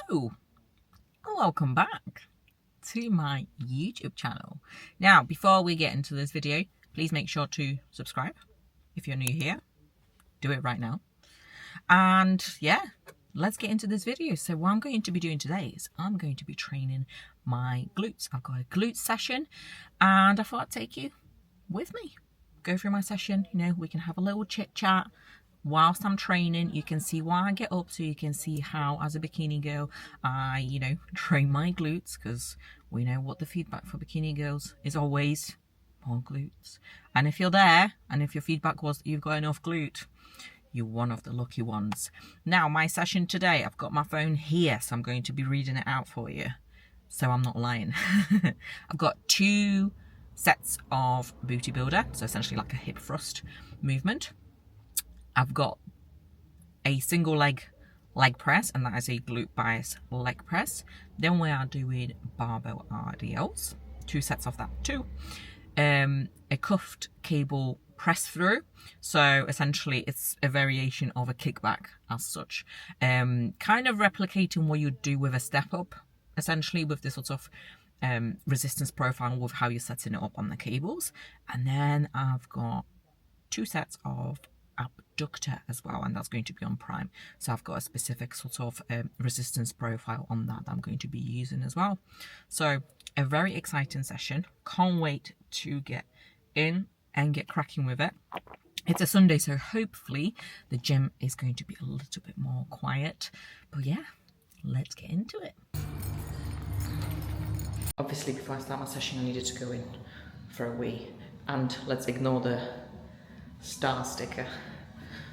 Hello, welcome back to my YouTube channel. Now, before we get into this video, please make sure to subscribe. If you're new here, do it right now. And yeah, let's get into this video. So what I'm going to be doing today is I'm going to be training my glutes. I've got a glute session and I thought I'd take you with me. Go through my session, you know, we can have a little chit chat. Whilst I'm training, you can see what I get up to. You can see how, as a bikini girl, I, train my glutes, because we know what the feedback for bikini girls is always more glutes. And if you're there, and if your feedback was that you've got enough glute, you're one of the lucky ones. Now, my session today, I've got my phone here, so I'm going to be reading it out for you. So I'm not lying. I've got 2 sets of booty builder, so essentially like a hip thrust movement. I've got a single leg press, and that is a glute bias leg press. Then we are doing barbell RDLs, 2 sets of that too. A cuffed cable press through, so essentially it's a variation of a kickback as such, kind of replicating what you do with a step up, essentially with this sort of resistance profile with how you're setting it up on the cables. And then I've got 2 sets of Abductor as well, and that's going to be on prime, so I've got a specific sort of resistance profile on that I'm going to be using as well. So a very exciting session, can't wait to get in and get cracking with it. It's a Sunday, so hopefully the gym is going to be a little bit more quiet, but yeah, let's get into it. Obviously before I start my session I needed to go in for a wee, and let's ignore the star sticker.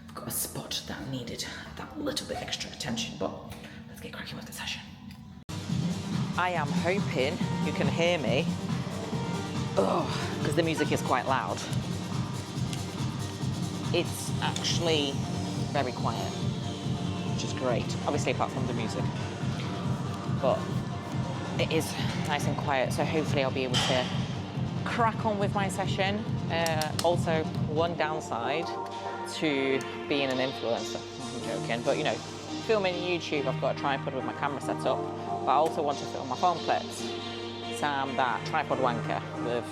I've got a spot that needed that little bit extra attention, but let's get cracking with the session. I am hoping you can hear me, because the music is quite loud. It's actually very quiet, which is great, obviously apart from the music, but it is nice and quiet, so hopefully I'll be able to crack on with my session. Also, one downside to being an influencer, I'm joking, but filming YouTube, I've got a tripod with my camera set up, but I also want to film my phone clips. So I'm that tripod wanker with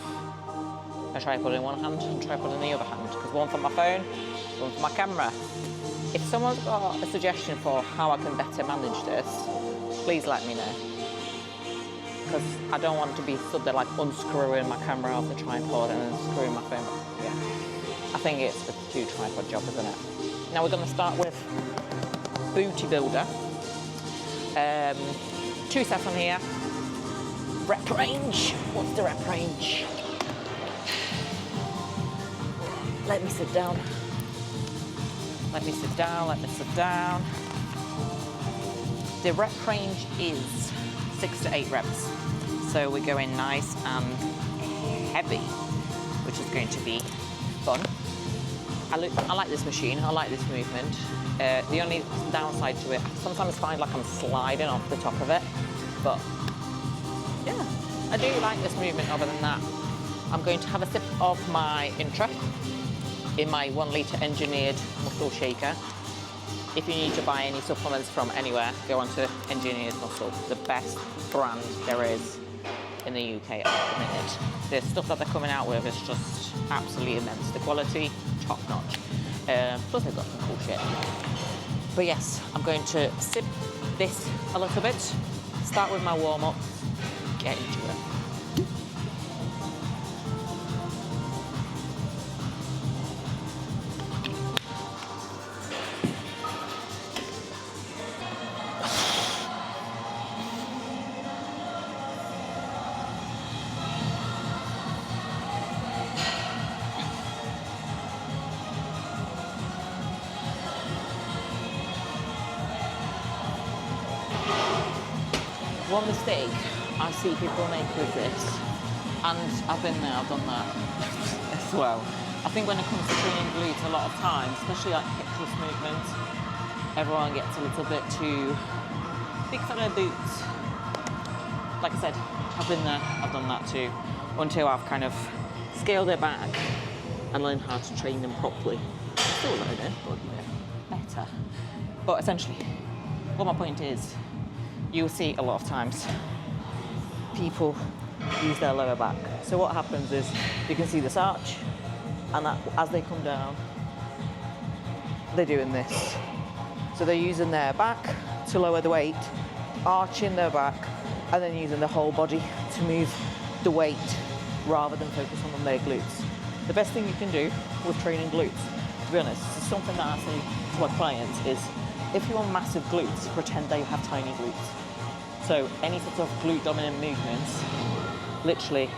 a tripod in one hand and a tripod in the other hand, because one for my phone, one for my camera. If someone's got a suggestion for how I can better manage this, please let me know, because I don't want to be stood there like unscrewing my camera off the tripod and then screwing my phone back. Yeah, I think it's a 2 tripod job, isn't it? Now we're going to start with booty builder. 2 sets on here. Rep range. What's the rep range? Let me sit down. Let me sit down. Let me sit down. The rep range is 6 to 8 reps. So we're going nice and heavy, which is going to be fun. I like this machine, I like this movement. The only downside to it, sometimes I find like I'm sliding off the top of it, but yeah, I do like this movement. Other than that, I'm going to have a sip of my Intra in my 1 litre engineered muscle shaker. If you need to buy any supplements from anywhere, go on to Engineered Muscle, the best brand there is in the UK at the minute. The stuff that they're coming out with is just absolutely immense. The quality, top notch. Plus they've got some cool shit. But yes, I'm going to sip this a little bit, start with my warm-ups, get into it. One mistake I see people make with this, and I've been there, I've done that as well. I think when it comes to training glutes, a lot of times, especially like hip thrust movements, everyone gets a little bit too big for their boots. Like I said, I've been there, I've done that too, until I've kind of scaled it back and learned how to train them properly. I'm still learning, but yeah, better. But essentially, what my point is, you'll see a lot of times people use their lower back. So what happens is you can see this arch, and as they come down, they're doing this. So they're using their back to lower the weight, arching their back, and then using the whole body to move the weight rather than focus on their glutes. The best thing you can do with training glutes, to be honest, is something that I say to my clients is, if you want massive glutes, pretend that you have tiny glutes. So any sort of glute dominant movements, literally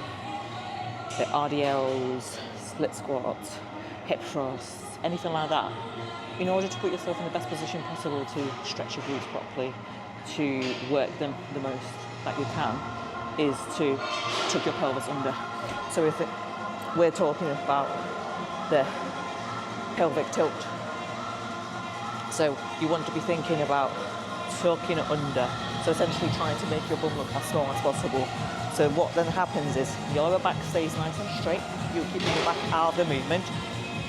the RDLs, split squats, hip thrusts, anything like that, in order to put yourself in the best position possible to stretch your glutes properly, to work them the most that you can, is to tuck your pelvis under. So if we're talking about the pelvic tilt, so you want to be thinking about tucking it under, so essentially trying to make your bum look as small as possible. So what then happens is your lower back stays nice and straight, you're keeping your back out of the movement.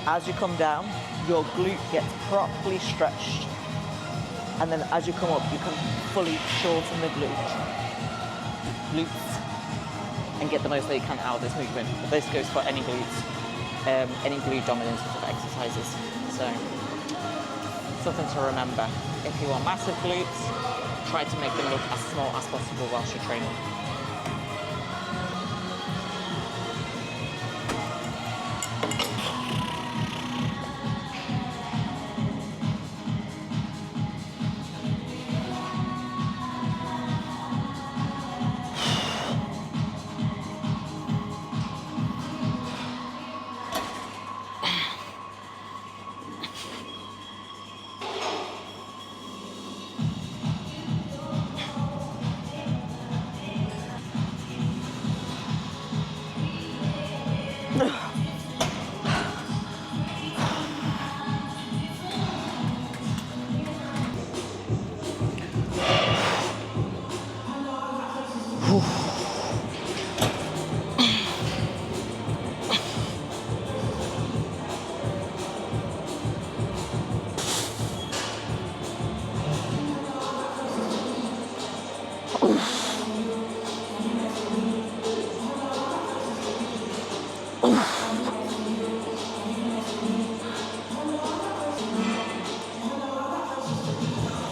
As you come down, your glute gets properly stretched, and then as you come up, you can fully shorten the glutes and get the most that you can out of this movement. But this goes for any glutes, any glute dominant sort of exercises. So something to remember: if you want massive glutes, try to make them look as small as possible whilst you're training.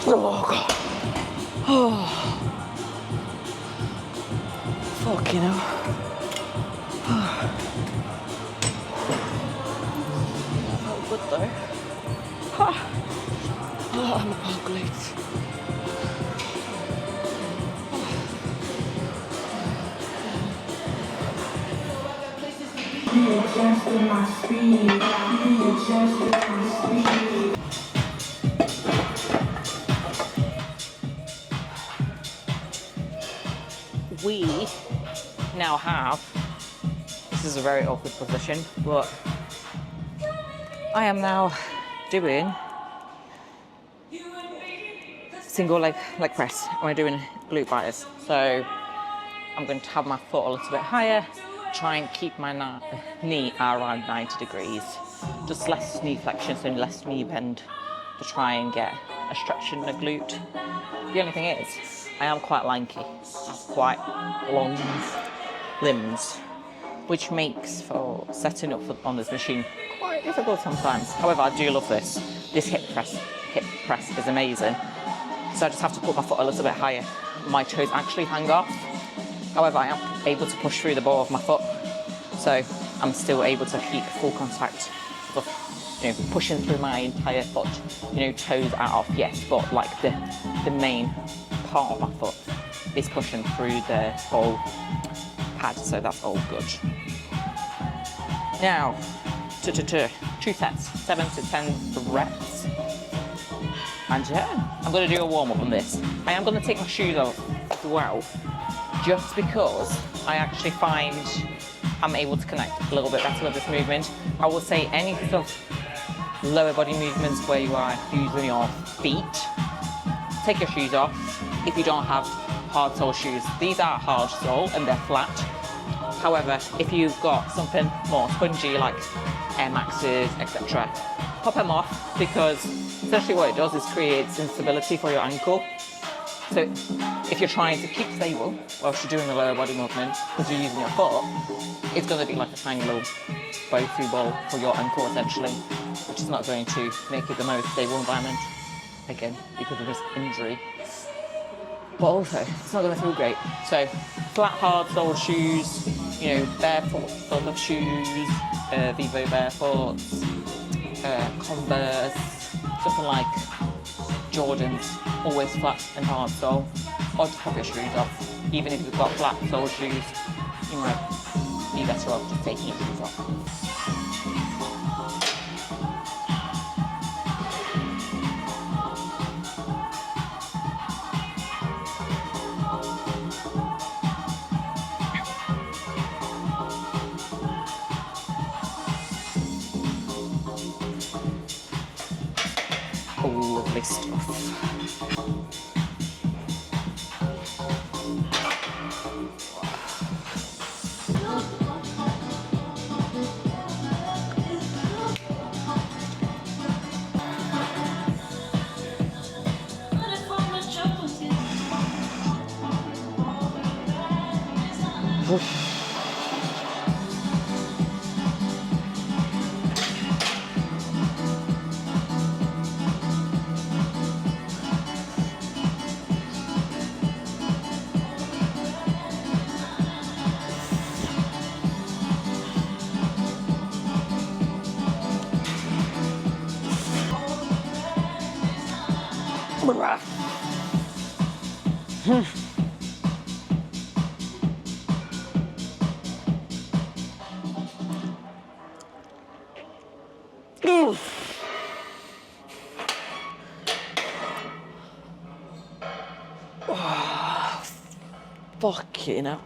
Oh God. Oh. Fucking hell. That felt good though. Oh, my poor glutes. Readjusting my speed. Readjusting my speed. We now have, this is a very awkward position, but I am now doing single leg press, and we're doing glute bias. So I'm going to have my foot a little bit higher, try and keep my knee around 90 degrees, just less knee flexion, so less knee bend, to try and get a stretch in the glute. The only thing is, I am quite lanky, I have quite long limbs, which makes for setting up on this machine quite difficult sometimes. However, I do love this. This hip press is amazing. So I just have to put my foot a little bit higher. My toes actually hang off. However, I am able to push through the ball of my foot, so I'm still able to keep full contact of, pushing through my entire foot. Toes are off, yes, but like the main part of my foot is pushing through the whole pad, so that's all good. Now, two sets, 7 to 10 reps. And yeah, I'm going to do a warm-up on this. I am going to take my shoes off as well, just because I actually find I'm able to connect a little bit better with this movement. I will say any sort of lower body movements where you are using your feet, take your shoes off if you don't have hard sole shoes. These are hard sole and they're flat. However, if you've got something more spongy like Air Maxes, etc., pop them off, because essentially what it does is creates instability for your ankle. So if you're trying to keep stable whilst you're doing the lower body movement because you're using your foot, it's going to be like a tiny little bow through ball for your ankle essentially, which is not going to make it the most stable environment, again, because of this injury. But also, it's not going to feel great. So flat, hard soled shoes, you know, barefoot sort of shoes, Vivo barefoots, Converse, something like Jordans, always flat and hard sole, or just pop your shoes off. Even if you've got flat sole shoes, you might be better off just taking your shoes off. Lovely stuff. Fucking hell.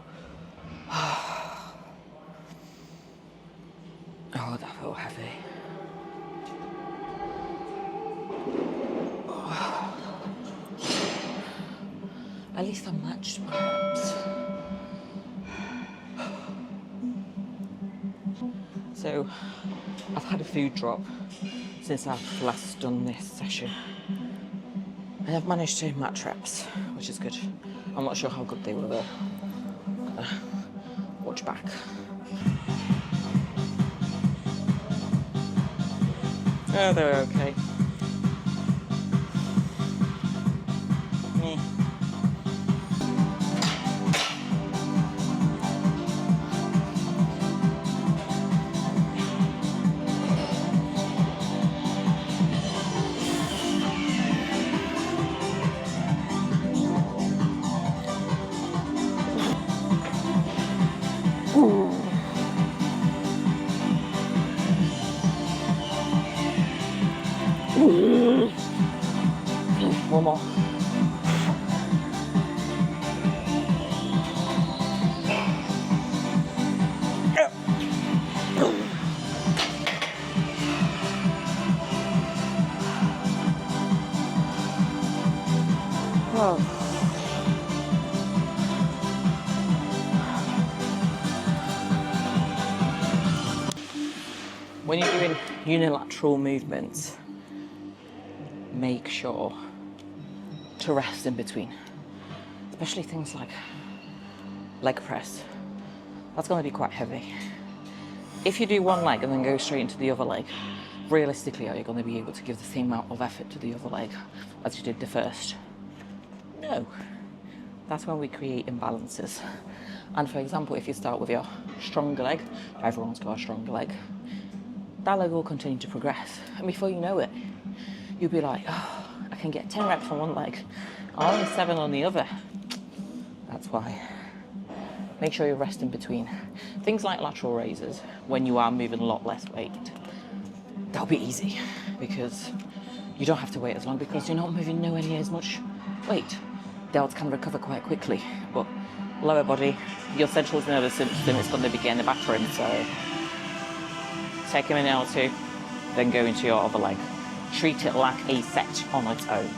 Oh, that felt heavy. At least I matched my reps. So, I've had a food drop since I've last done this session. And I've managed to match reps, which is good. I'm not sure how good they were though. Watch back. Oh, they're okay. One more. Oh. When you're doing unilateral movements, make sure to rest in between, especially things like leg press. That's going to be quite heavy. If you do one leg and then go straight into the other leg, realistically, are you going to be able to give the same amount of effort to the other leg as you did the first? No. That's when we create imbalances. And for example, if you start with your stronger leg, everyone's got a stronger leg, that leg will continue to progress. And before you know it, you'll be like, oh, I can get 10 reps on one leg, only 7 on the other. That's why. Make sure you rest in between. Things like lateral raises, when you are moving a lot less weight, that'll be easy because you don't have to wait as long because you're not moving nowhere near as much weight. Delts can recover quite quickly, but lower body, your central nervous system is going to be getting a battering, so take a minute or two, then go into your other leg. Treat it like a set on its own.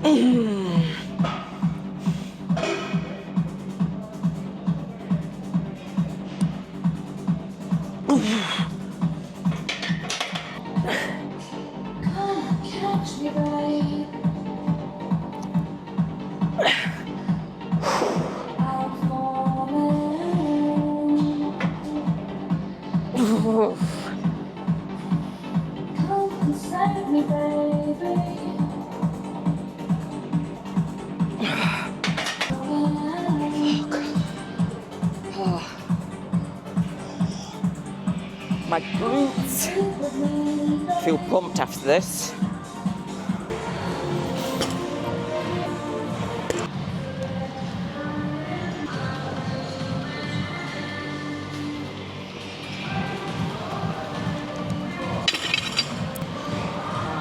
Catch me, babe. I'm falling. Come and save me, baby. My glutes feel pumped after this. I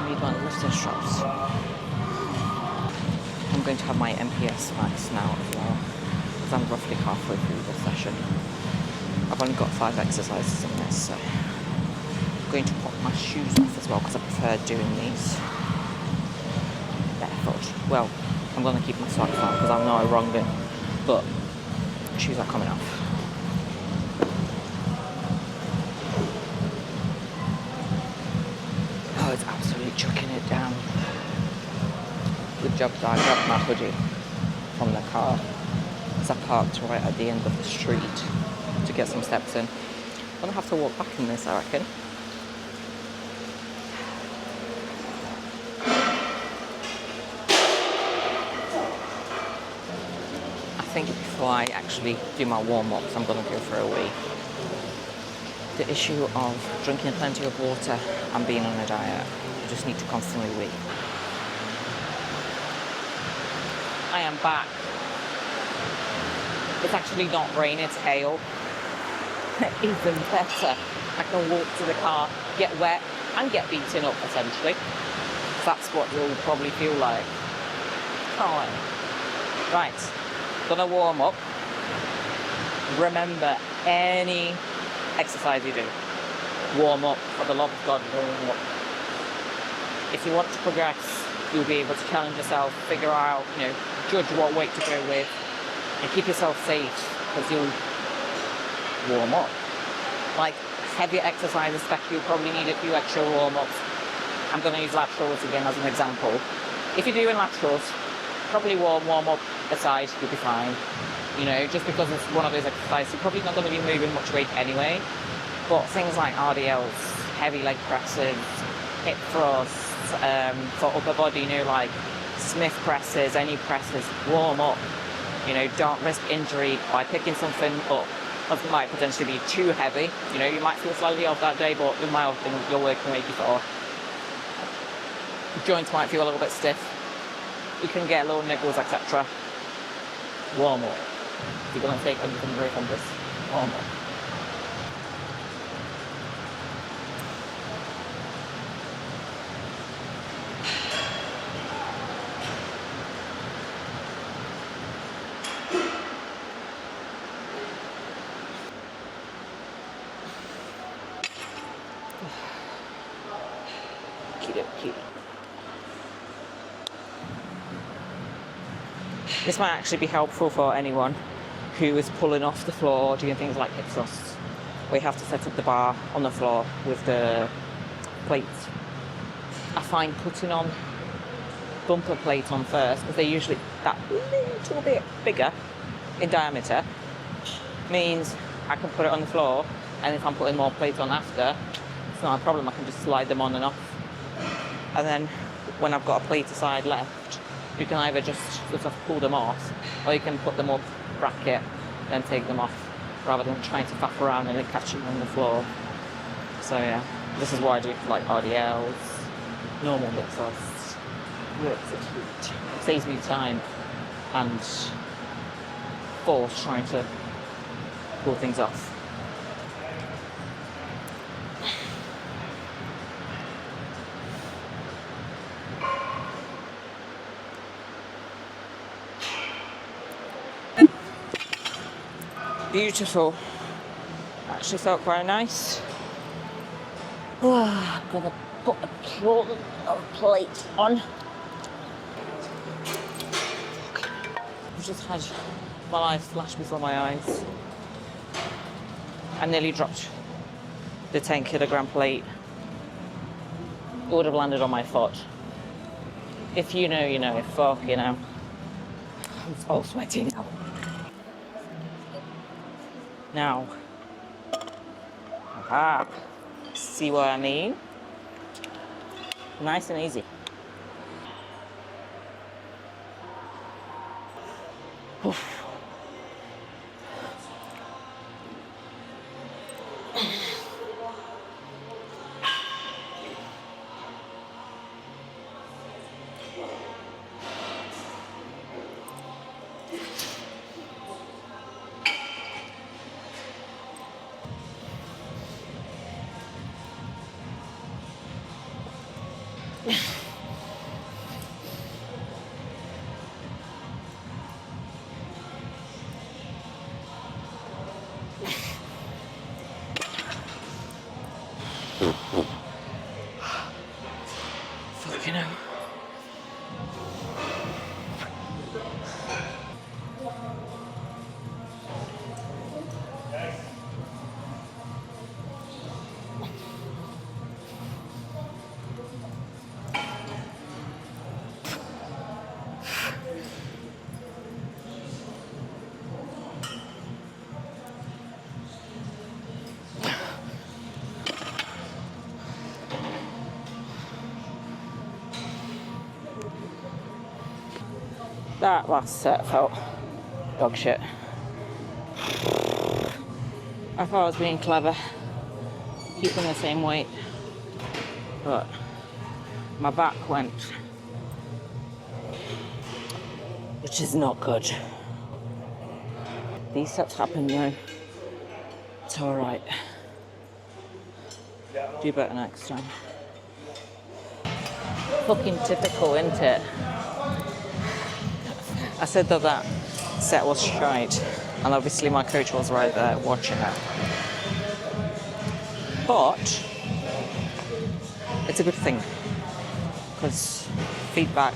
need my lifter straps. I'm going to have my MPS max now as well, because I'm roughly halfway through the session. I've only got 5 exercises in this, so I'm going to pop my shoes off as well, because I prefer doing these barefoot. Well, I'm going to keep my socks on because I know I wronged it, but shoes are coming off. Oh, it's absolutely chucking it down. Good job that I grabbed my hoodie from the car, because I parked right at the end of the street to get some steps in. I'm going to have to walk back in this, I reckon. I think before I actually do my warm-ups, I'm going to go for a wee. The issue of drinking plenty of water and being on a diet, you just need to constantly wee. I am back. It's actually not rain, it's hail. Even better. I can walk to the car, get wet, and get beaten up, essentially. That's what you'll probably feel like. Oh. Right, gonna warm up. Remember, any exercise you do, warm up. For the love of God, warm up. If you want to progress, you'll be able to challenge yourself, figure out, judge what weight to go with, and keep yourself safe, because you'll warm up. Like heavier exercise especially, you'll probably need a few extra warm-ups. I'm going to use laterals again as an example. If you're doing laterals, probably warm up aside, you'll be fine. Just because it's one of those exercises, you're probably not going to be moving much weight anyway. But things like RDLs, heavy leg presses, hip thrusts, for upper body, like Smith presses, any presses, warm up. Don't risk injury by picking something up that might potentially be too heavy. You might feel slightly off that day, but it might have been your working weight before. Joints might feel a little bit stiff. You can get little niggles, etc. Warm up. If you're going to take anything away from this, warm up. This might actually be helpful for anyone who is pulling off the floor, doing things like hip thrusts, where you have to set up the bar on the floor with the plates. I find putting on bumper plates on first, because they're usually that little bit bigger in diameter, means I can put it on the floor, and if I'm putting more plates on after, it's not a problem. I can just slide them on and off. And then when I've got a plate aside left, you can either just sort of pull them off, or you can put them up, bracket, then take them off, rather than trying to faff around and it catching on the floor. So yeah, this is why I do like RDLs, normal hip thrusts. Works it saves me time and force trying to pull things off. Beautiful. Actually felt quite nice. I'm gonna put a plate on. I've just had my life flash before my eyes. I nearly dropped the 10-kilogram plate. It would have landed on my foot. If you know, you know. Fuck, you know. I'm so sweaty now. Now. Aha. See what I mean? Nice and easy. Oof. Fucking hell. That last set felt dog shit. I thought I was being clever, keeping the same weight, but my back went, which is not good. These sets happen though. It's alright. Do better next time. Fucking typical, isn't it? I said that that set was shite, and obviously my coach was right there watching it. But it's a good thing, because feedback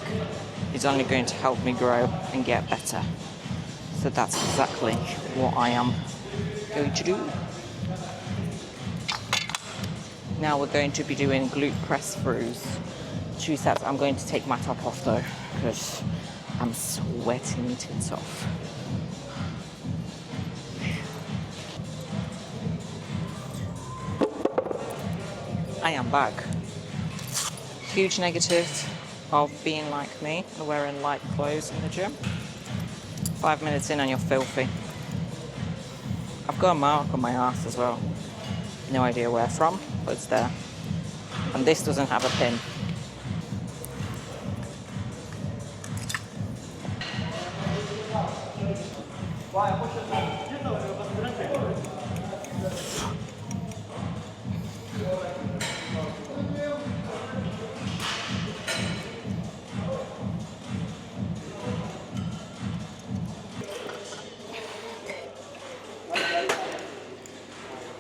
is only going to help me grow and get better. So that's exactly what I am going to do. Now we're going to be doing glute press throughs. 2 sets. I'm going to take my top off though, because I'm sweating my tits off. I am back. Huge negative of being like me and wearing light clothes in the gym. 5 minutes in and you're filthy. I've got a mark on my ass as well. No idea where from, but it's there. And this doesn't have a pin.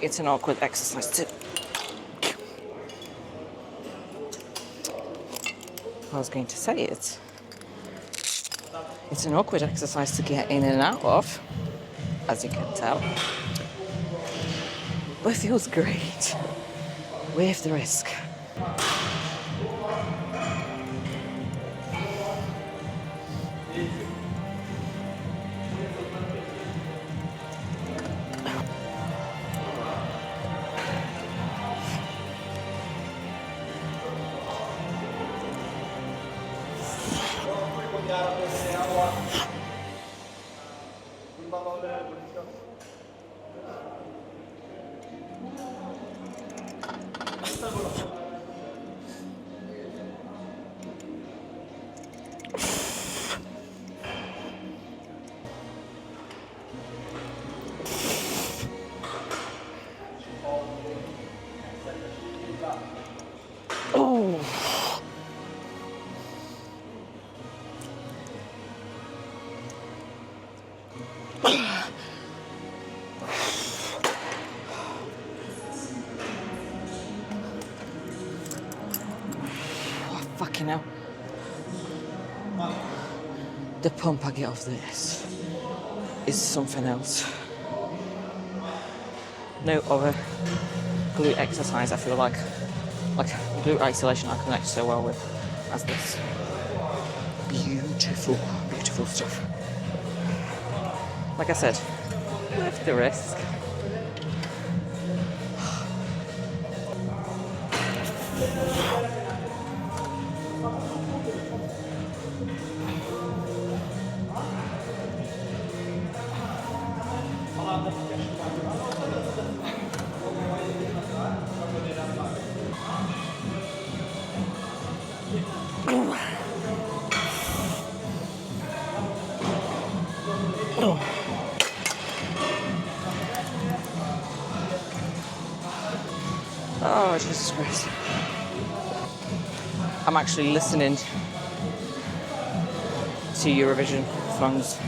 It's an awkward exercise too. I was going to say it's an awkward exercise to get in and out of, as you can tell. But it feels great. With the risk. Oh. Oh, fucking hell. the pump I get off this is something else. No other glute exercise I feel like glute isolation I connect so well with as this. Beautiful, beautiful stuff. Like I said, worth the risk. Oh, Jesus Christ. I'm actually listening to Eurovision songs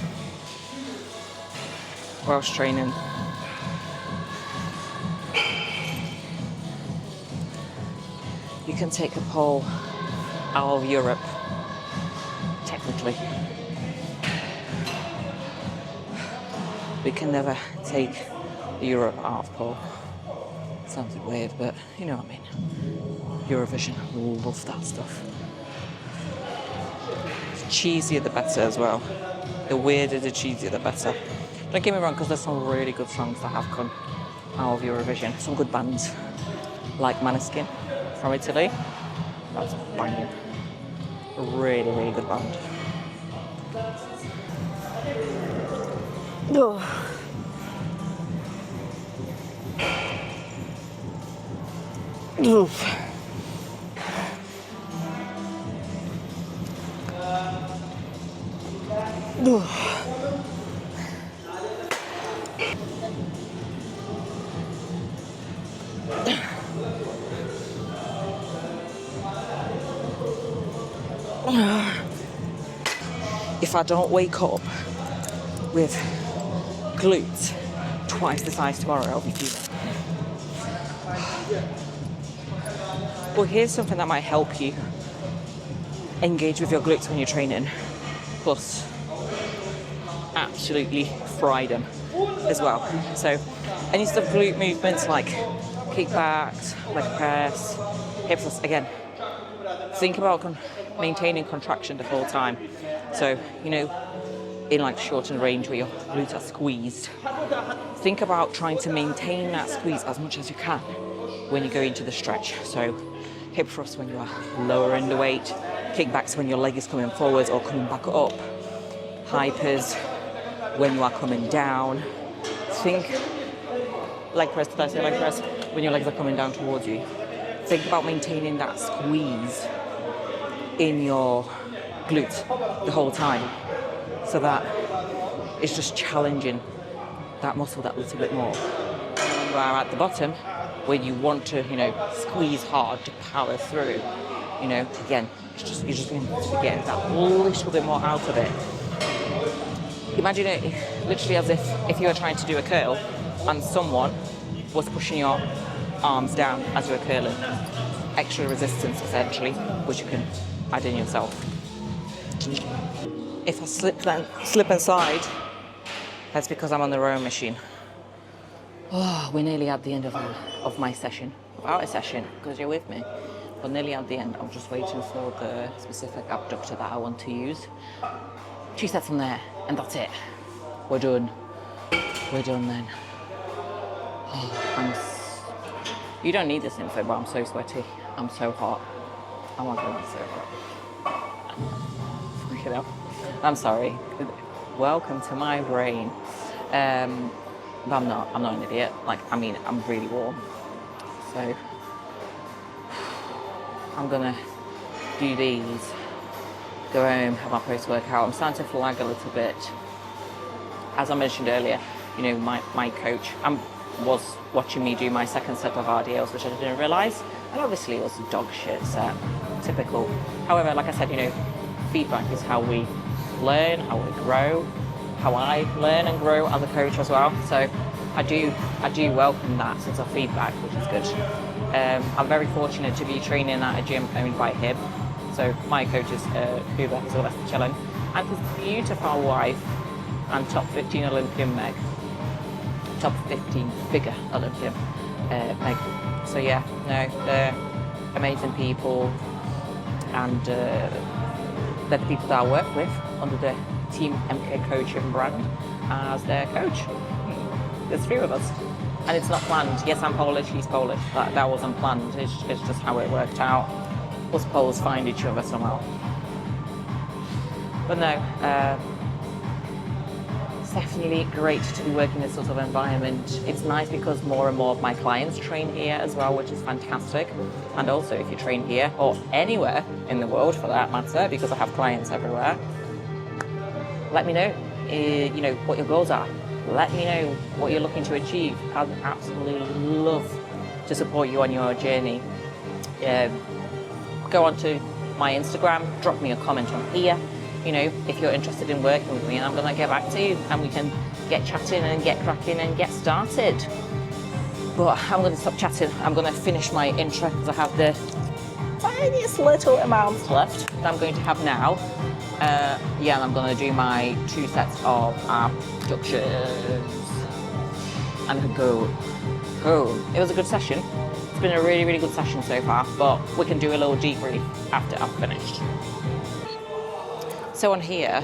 whilst training. You can take a pole out of Europe, technically. We can never take Europe out of pole. Sounds weird, but you know what I mean. Eurovision, love that stuff. The cheesier the better as well. The weirder, the cheesier the better. Don't get me wrong, because there's some really good songs that have come out of Eurovision. Some good bands, like Maneskin from Italy. That's banging. A really, really good band. Oh. Oof. If I don't wake up with glutes twice the size tomorrow, I'll be fuming. Well, here's something that might help you engage with your glutes when you're training, plus absolutely fry them as well. So any sort of glute movements like kickbacks, leg press, hip thrust, again, think about maintaining contraction the whole time. So, you know, in like shortened range where your glutes are squeezed, think about trying to maintain that squeeze as much as you can when you go into the stretch. So hip thrusts when you are lowering the weight, kickbacks when your leg is coming forwards or coming back up, hypers when you are coming down. Think leg press, did I say leg press? When your legs are coming down towards you. Think about maintaining that squeeze in your glutes the whole time, so that it's just challenging that muscle that little bit more. When you are at the bottom, where you want to, you know, squeeze hard to power through, you know, again, you're just going to get that little bit more out of it. Imagine it literally as if you were trying to do a curl and someone was pushing your arms down as you were curling. Extra resistance, essentially, which you can add in yourself. If I slip inside, that's because I'm on the rowing machine. Oh, we're nearly at the end of my session. Without a session, because you're with me. We're nearly at the end. I'm just waiting for the specific abductor that I want to use. 2 sets from there, and that's it. We're done. We're done then. Oh, you don't need this info, but I'm so sweaty. I'm so hot. Oh my god, I'm so hot. Freaking out. I'm sorry. Welcome to my brain. But I'm not an idiot. Like, I mean, I'm really warm. So, I'm gonna do these, go home, have my post-workout. I'm starting to flag a little bit. As I mentioned earlier, you know, my coach was watching me do my second set of RDLs, which I didn't realise. And obviously it was a dog shit set, typical. However, like I said, you know, feedback is how we learn, how we grow, how I learn and grow as a coach as well. So I do welcome that sense of feedback, which is good. I'm very fortunate to be training at a gym owned by him. So my coach is Uber, Sylvester Chellen. and his beautiful wife and top 15 Olympian Meg. Top 15 figure Olympian Meg. So yeah, no, they're amazing people, and they're the people that I work with under the Team MK Coaching brand as their coach. There's 3 of us, and it's not planned. Yes, I'm Polish, he's Polish. That wasn't planned. It's just how it worked out. Us Poles find each other somehow. But no, it's definitely great to be working in this sort of environment. It's nice because more and more of my clients train here as well, which is fantastic. And also, if you train here or anywhere in the world for that matter, because I have clients everywhere, let me know, you know, what your goals are. Let me know what you're looking to achieve. I'd absolutely love to support you on your journey. Go onto my Instagram, drop me a comment on here, you know, if you're interested in working with me, and I'm going to get back to you and we can get chatting and get cracking and get started. But I'm going to stop chatting. I'm going to finish my intro because I have the tiniest little amounts left that I'm going to have now. Yeah, and I'm going to do my 2 sets of abductions and go home. It was a good session. It's been a really, really good session so far, but we can do a little debrief after I've finished. So on here,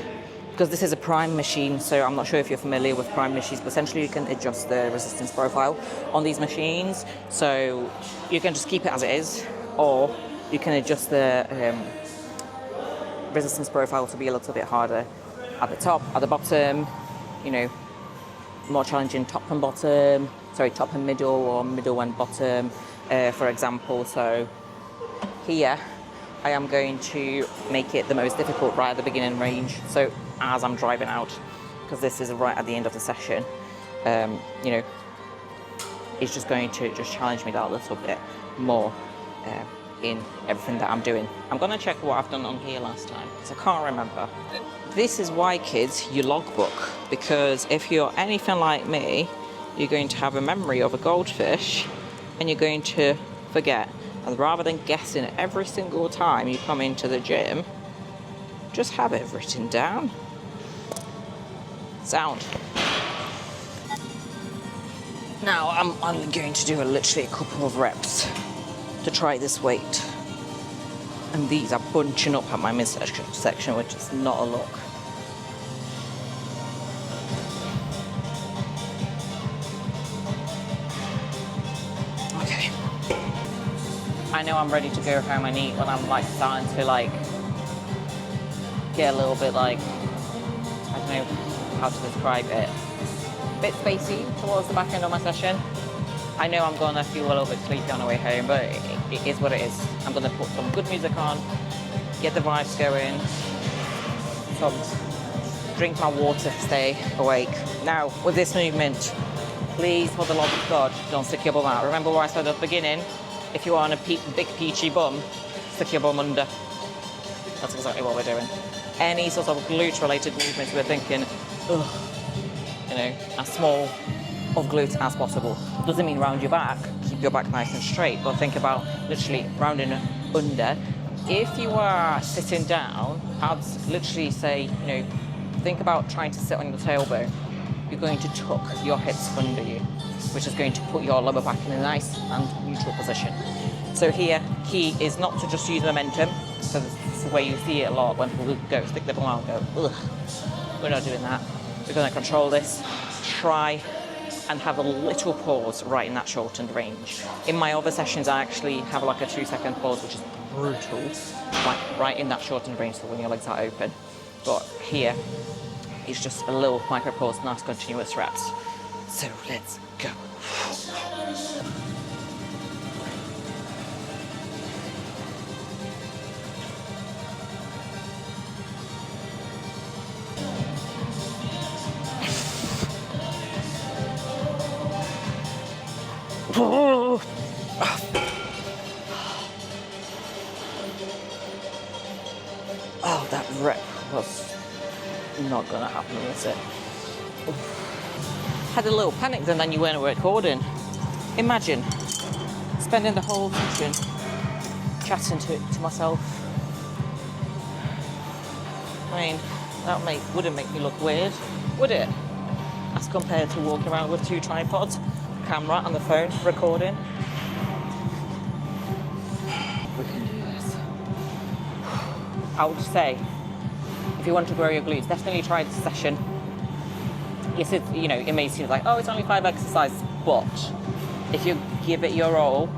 because this is a prime machine, so I'm not sure if you're familiar with prime machines, but essentially you can adjust the resistance profile on these machines. So you can just keep it as it is, or you can adjust the resistance profile to be a little bit harder at the top, at the bottom, you know, more challenging top and bottom, sorry, top and middle, or middle and bottom, for example. So here I am going to make it the most difficult right at the beginning range. So as I'm driving out, because this is right at the end of the session, you know, it's just going to just challenge me that little bit more in everything that I'm doing. I'm going to check what I've done on here last time, because I can't remember. This is why, kids, you logbook, because if you're anything like me, you're going to have a memory of a goldfish and you're going to forget. And rather than guessing every single time you come into the gym, just have it written down. Sound. Now I'm only going to do literally a couple of reps to try this weight. And these are bunching up at my midsection, which is not a look. Okay. I know I'm ready to go home and eat when I'm like starting to like get a little bit like, I don't know how to describe it, a bit spacey towards the back end of my session. I know I'm gonna feel a little bit sleepy on the way home, but it is what it is. I'm gonna put some good music on, get the vibes going, drink my water, stay awake. Now, with this movement, please, for the love of God, don't stick your bum out. Remember what I said at the beginning? If you are on a big peachy bum, stick your bum under. That's exactly what we're doing. Any sort of glute-related movements, we're thinking, ugh, you know, as small of glutes as possible. Doesn't mean round your back, keep your back nice and straight, but think about literally rounding under. If you are sitting down, I'd literally say, you know, think about trying to sit on your tailbone. You're going to tuck your hips under you, which is going to put your lower back in a nice and neutral position. So here, key is not to just use momentum. So this is the way you see it a lot when people go stick their bum out and go, ugh. We're not doing that. We're going to control this. Try and have a little pause right in that shortened range. In my other sessions, I actually have like a 2-second pause, which is brutal, like right in that shortened range, so when your legs are open. But here, it's just a little micro pause, nice continuous reps. So let's go. Oh, that rep was not gonna happen, was it? Had a little panic then you weren't recording. Imagine spending the whole session chatting to myself. I mean, That wouldn't make me look weird, would it? As compared to walking around with 2 tripods, camera and the phone recording. We can do this. I would say, if you want to grow your glutes, definitely try this session. Yes, it may seem like, oh, it's only 5 exercises, but if you give it your all,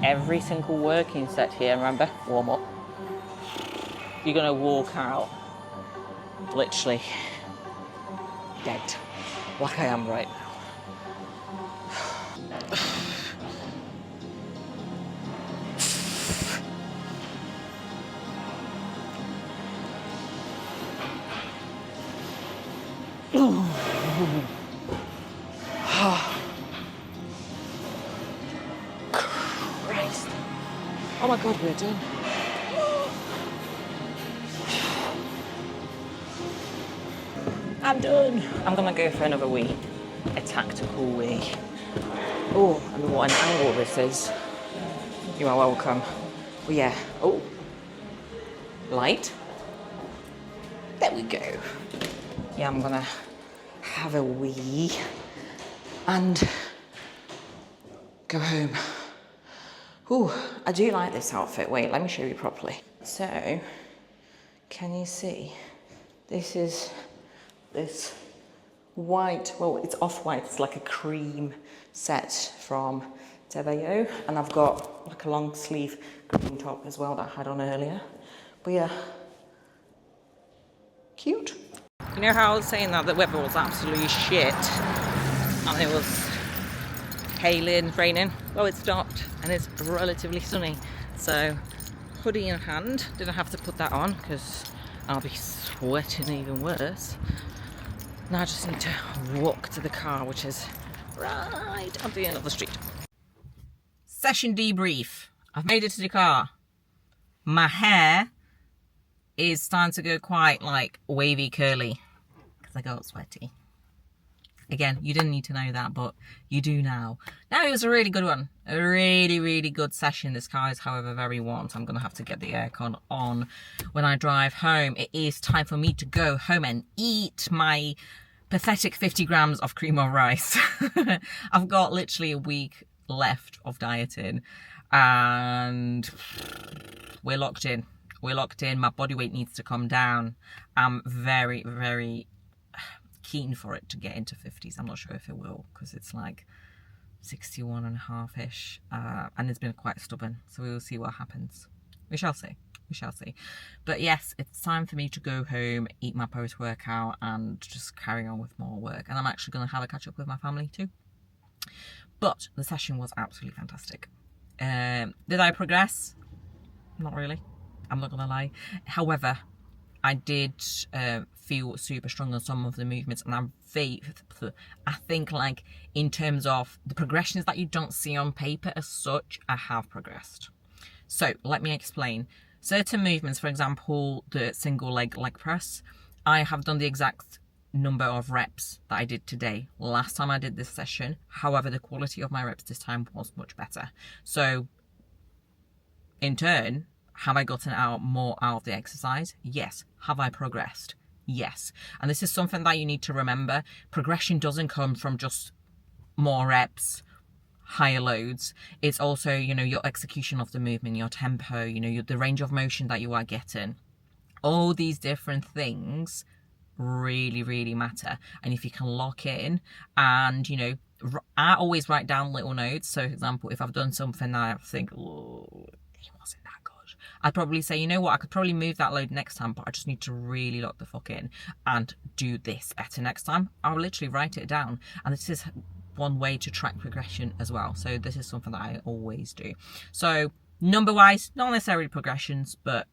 every single working set here, remember, warm up, you're gonna walk out literally dead, like I am right now. Christ. Oh my God, we're done. I'm done. I'm gonna go for another wee, a tactical wee. Oh, I mean, what an angle this is. You are welcome. Oh yeah. Oh, light. There we go. Yeah, I'm gonna have a wee and go home. Ooh, I do like this outfit. Wait, let me show you properly. So, can you see? This is this white, well, it's off-white, it's like a cream set from Tebeo, and I've got like a long sleeve green top as well that I had on earlier. But yeah, cute. You know how I was saying that the weather was absolutely shit and it was hailing, raining? Well, it stopped and it's relatively sunny. So hoodie in hand, didn't have to put that on because I'll be sweating even worse. Now I just need to walk to the car, which is right at the end of the street. Session debrief. I've made it to the car. My hair is starting to go quite like wavy curly because I got sweaty. Again, you didn't need to know that, but you do now. Now, it was a really good one. A really, really good session. This car is, however, very warm, so I'm going to have to get the aircon on when I drive home. It is time for me to go home and eat my pathetic 50 grams of cream of rice. I've got literally a week left of dieting, and we're locked in. We're locked in. My body weight needs to come down. I'm very, very keen for it to get into 50s. I'm not sure if it will, because it's like 61.5-ish, and it's been quite stubborn, so we will see what happens. We shall see. We shall see. But yes, it's time for me to go home, eat my post-workout, and just carry on with more work. And I'm actually going to have a catch-up with my family too. But the session was absolutely fantastic. Did I progress? Not really. I'm not going to lie. However, I did feel super strong on some of the movements, and I think like in terms of the progressions that you don't see on paper as such, I have progressed. So let me explain. Certain movements, for example, the single leg press, I have done the exact number of reps that I did today. Last time I did this session, however, the quality of my reps this time was much better. So in turn, have I gotten more out of the exercise? Yes. Have I progressed? Yes. And this is something that you need to remember. Progression doesn't come from just more reps, higher loads. It's also, your execution of the movement, your tempo, the range of motion that you are getting. All these different things really, really matter. And if you can lock in and, I always write down little notes. So, for example, if I've done something that I think, oh, it wasn't that good, I'd probably say, you know what, I could probably move that load next time, but I just need to really lock the fuck in and do this better next time. I'll literally write it down. And this is one way to track progression as well. So this is something that I always do. So number wise, not necessarily progressions, but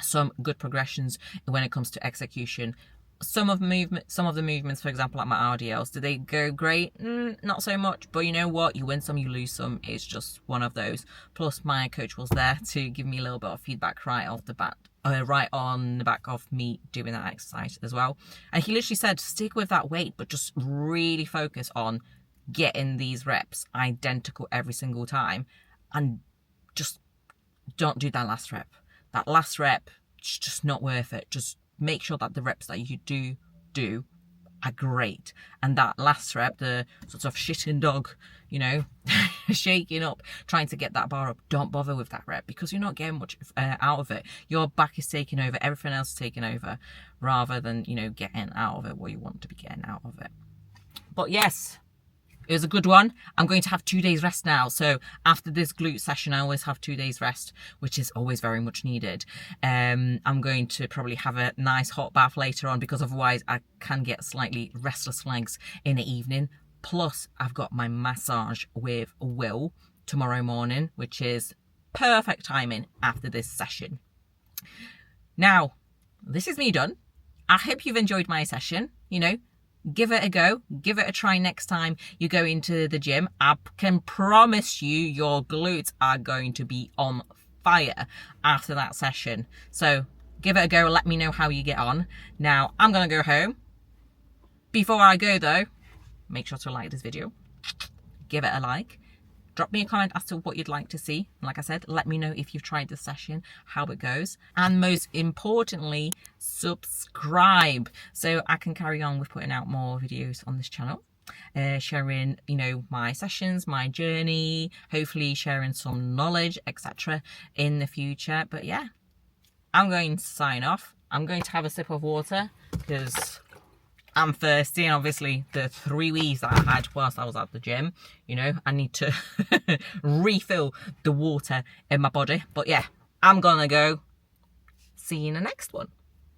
some good progressions when it comes to execution. Some of the movements, for example, like my RDLs, do they go great? Not so much, but you know what? You win some, you lose some. It's just one of those. Plus, my coach was there to give me a little bit of feedback right off the bat, right on the back of me doing that exercise as well. And he literally said, stick with that weight, but just really focus on getting these reps identical every single time, and just don't do that last rep. That last rep, it's just not worth it. Just make sure that the reps that you do are great. And that last rep, the sort of shitting dog, you know, shaking up, trying to get that bar up, don't bother with that rep, because you're not getting much out of it. Your back is taking over, everything else is taking over, rather than, you know, getting out of it what you want to be getting out of it. But yes, it was a good one. I'm going to have 2 days rest now. So after this glute session, I always have 2 days rest, which is always very much needed. I'm going to probably have a nice hot bath later on, because otherwise I can get slightly restless legs in the evening. Plus I've got my massage with Will tomorrow morning, which is perfect timing after this session. Now, this is me done. I hope you've enjoyed my session. You know, give it a go, give it a try next time you go into the gym. I can promise you your glutes are going to be on fire after that session. So give it a go, let me know how you get on. Now I'm gonna go home. Before I go though, make sure to like this video, give it a like, drop me a comment as to what you'd like to see. Like I said, let me know if you've tried the session, how it goes, and most importantly, subscribe so I can carry on with putting out more videos on this channel, sharing, you know, my sessions, my journey, hopefully sharing some knowledge, etc. in the future. But yeah, I'm going to sign off. I'm going to have a sip of water because I'm thirsty, and obviously the 3 weeks that I had whilst I was at the gym, you know, I need to refill the water in my body. But yeah, I'm gonna go. See you in the next one.